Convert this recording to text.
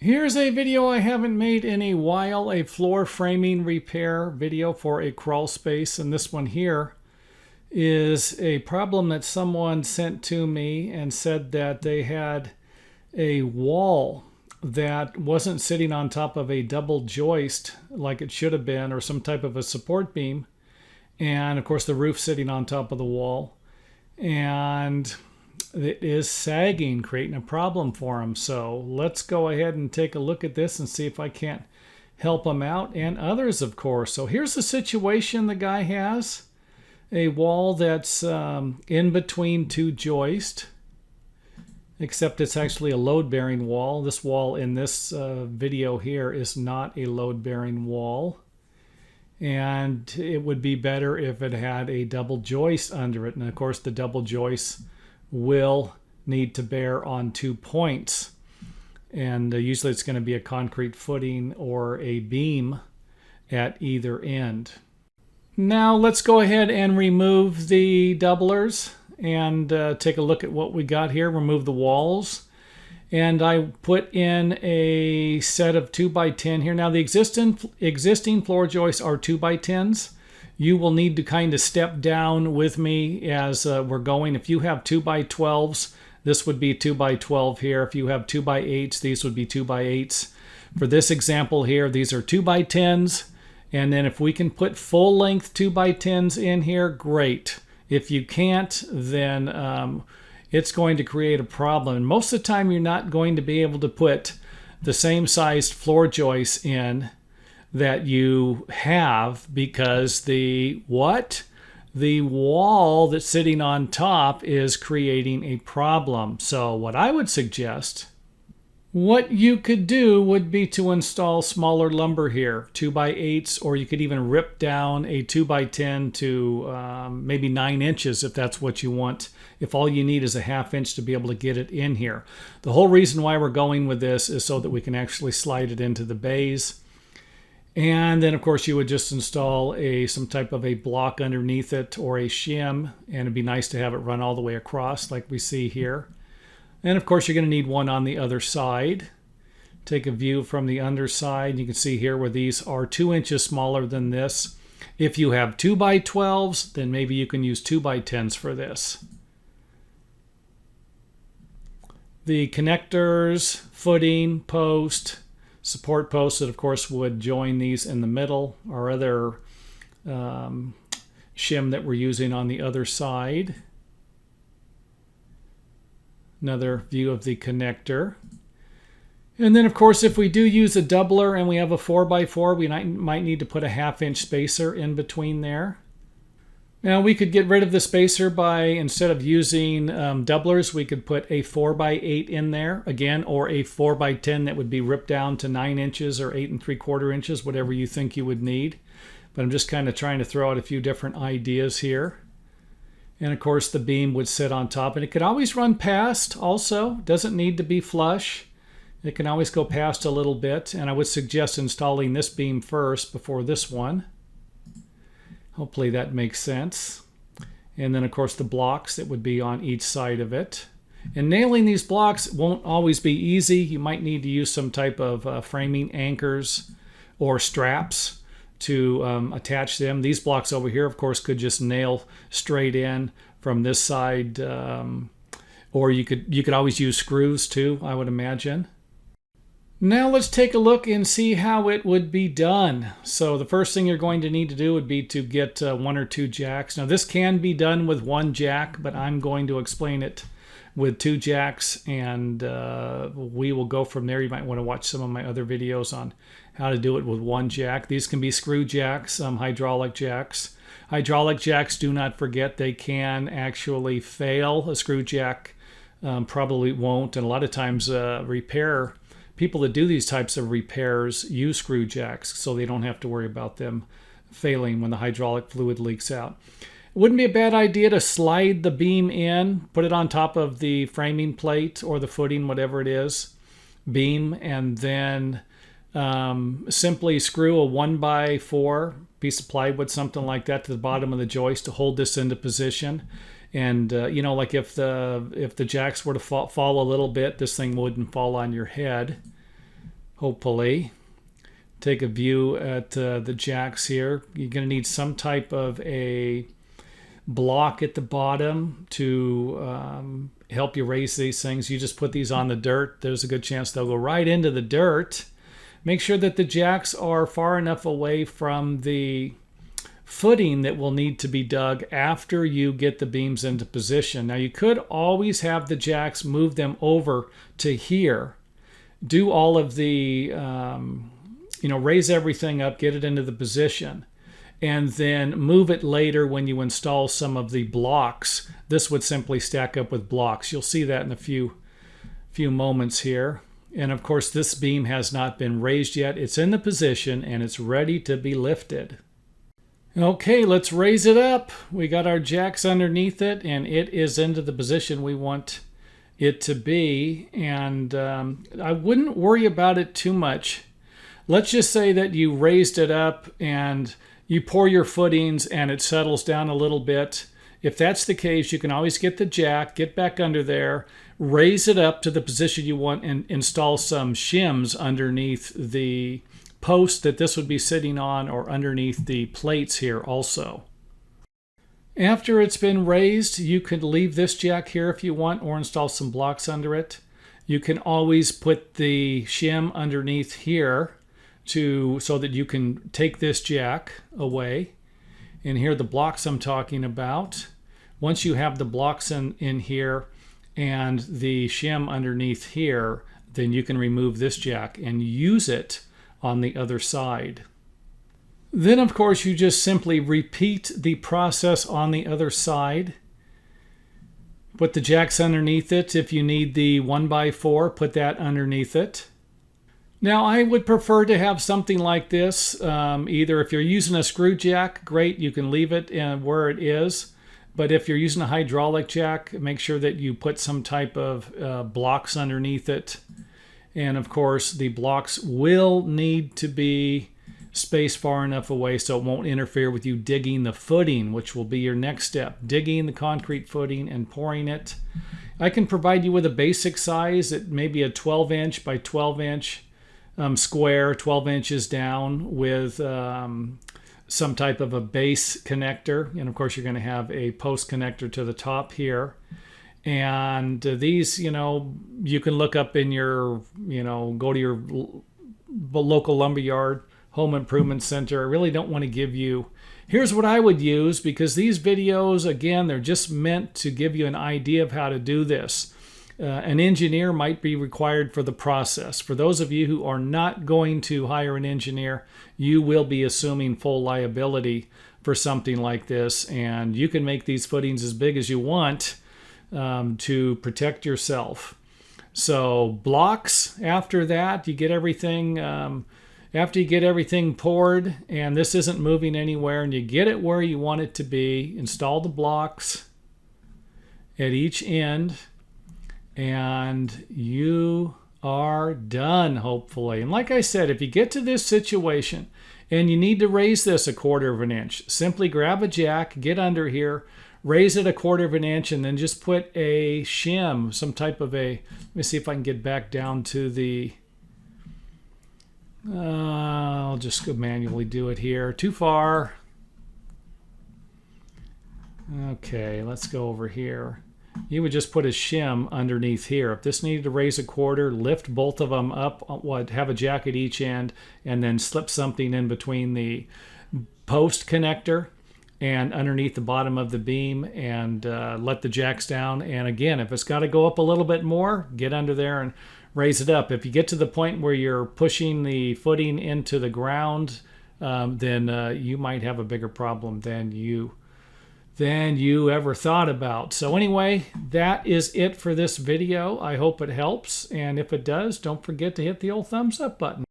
Here's a video I haven't made in a while, a floor framing repair video for a crawl space. And this one here is a problem that someone sent to me and said that they had a wall that wasn't sitting on top of a double joist like it should have been, or some type of a support beam. And of course the roof sitting on top of the wall. And it is sagging, creating a problem for them. So let's go ahead and take a look at this and see if I can't help them out, and others, of course. So here's the situation the guy has. A wall that's in between two joists, except it's actually a load-bearing wall. This wall in this video here is not a load-bearing wall. And it would be better if it had a double joist under it. And of course the double joist will need to bear on 2 points, and usually it's going to be a concrete footing or a beam at either end. Now let's go ahead and remove the doublers and take a look at what we got here. Remove the walls, and I put in a set of 2x10 here. Now the existing floor joists are 2x10s. You will need to kind of step down with me as we're going. If you have 2x12s, this would be 2x12 here. If you have 2x8s, these would be 2x8s. For this example here, these are 2x10s. And then if we can put full length 2x10s in here, great. If you can't, then it's going to create a problem. And most of the time, you're not going to be able to put the same sized floor joists in that you have, because the wall that's sitting on top is creating a problem. So what I would suggest, what you could do would be to install smaller lumber here, 2x8s, or you could even rip down a 2x10 to maybe 9 inches if that's what you want, if all you need is a 1/2 inch to be able to get it in here. The whole reason why we're going with this is so that we can actually slide it into the bays. And then of course you would just install some type of a block underneath it, or a shim, and it'd be nice to have it run all the way across like we see here. And of course you're going to need one on the other side. Take a view from the underside. You can see here where these are 2 inches smaller than this. If you have 2x12s, then maybe you can use 2x10s for this. The connectors, footing, post, support posts that of course would join these in the middle, our other shim that we're using on the other side. Another view of the connector. And then of course if we do use a doubler and we have a 4x4, we might need to put a 1/2 inch spacer in between there. Now we could get rid of the spacer by, instead of using doublers, we could put a 4x8 in there again, or a 4x10 that would be ripped down to 9 inches or 8 3/4 inches, whatever you think you would need. But I'm just kind of trying to throw out a few different ideas here. And of course the beam would sit on top, and it could always run past also. Doesn't need to be flush. It can always go past a little bit, and I would suggest installing this beam first before this one. Hopefully that makes sense. And then of course the blocks that would be on each side of it. And nailing these blocks won't always be easy. You might need to use some type of framing anchors or straps to attach them. These blocks over here of course could just nail straight in from this side, or you could always use screws too, I would imagine. Now let's take a look and see how it would be done. So the first thing you're going to need to do would be to get 1 or 2 jacks. Now this can be done with 1 jack, but I'm going to explain it with 2 jacks, and we will go from there. You might want to watch some of my other videos on how to do it with 1 jack. These can be screw jacks, hydraulic jacks. Hydraulic jacks, do not forget, they can actually fail. A screw jack probably won't, and a lot of times people that do these types of repairs use screw jacks, so they don't have to worry about them failing when the hydraulic fluid leaks out. It wouldn't be a bad idea to slide the beam in, put it on top of the framing plate or the footing, whatever it is, beam, and then simply screw a 1x4 piece of plywood, something like that, to the bottom of the joist to hold this into position. And you know, like if the jacks were to fall a little bit, this thing wouldn't fall on your head. hopefully. Take a view at the jacks here. You're going to need some type of a block at the bottom to help you raise these things. You just put these on the dirt. There's a good chance they'll go right into the dirt. Make sure that the jacks are far enough away from the footing that will need to be dug after you get the beams into position. Now you could always have the jacks, move them over to here, do all of the, raise everything up, get it into the position, and then move it later when you install some of the blocks. This would simply stack up with blocks. You'll see that in a few moments here. And of course, this beam has not been raised yet. It's in the position and it's ready to be lifted. Okay, let's raise it up. We got our jacks underneath it and it is into the position we want it to be. And I wouldn't worry about it too much. Let's just say that you raised it up and you pour your footings and it settles down a little bit. If that's the case, you can always get the jack, get back under there, raise it up to the position you want, and install some shims underneath the post that this would be sitting on, or underneath the plates here also. After it's been raised, you could leave this jack here if you want, or install some blocks under it. You can always put the shim underneath here so that you can take this jack away. And here are the blocks I'm talking about. Once you have the blocks in here and the shim underneath here, then you can remove this jack and use it on the other side. Then of course you just simply repeat the process on the other side. Put the jacks underneath it. If you need the 1x4, put that underneath it. Now I would prefer to have something like this. Either if you're using a screw jack, great, you can leave it where it is. But if you're using a hydraulic jack, make sure that you put some type of blocks underneath it. And of course, the blocks will need to be spaced far enough away so it won't interfere with you digging the footing, which will be your next step. Digging the concrete footing and pouring it. I can provide you with a basic size at maybe a 12-inch by 12-inch square, 12 inches down, with some type of a base connector. And of course, you're going to have a post connector to the top here. And these, you can look up in your, go to your local lumberyard, home improvement center. I really don't want to give you, here's what I would use, because these videos, again, they're just meant to give you an idea of how to do this. An engineer might be required for the process. For those of you who are not going to hire an engineer, you will be assuming full liability for something like this. And you can make these footings as big as you want to protect yourself. So blocks, after that, you get everything, after you get everything poured and this isn't moving anywhere and you get it where you want it to be, install the blocks at each end. And you are done, hopefully. And like I said, if you get to this situation and you need to raise this a 1/4 of an inch, simply grab a jack, get under here, raise it a 1/4 of an inch, and then just put a shim, some type of a, let me see if I can get back down to the, I'll just go manually do it here. Too far. Okay, let's go over here. You would just put a shim underneath here. If this needed to raise a 1/4, lift both of them up, have a jack at each end, and then slip something in between the post connector and underneath the bottom of the beam, and let the jacks down. And again, if it's got to go up a little bit more, get under there and raise it up. If you get to the point where you're pushing the footing into the ground, then you might have a bigger problem than you ever thought about. So anyway, that is it for this video. I hope it helps, and if it does, don't forget to hit the old thumbs up button.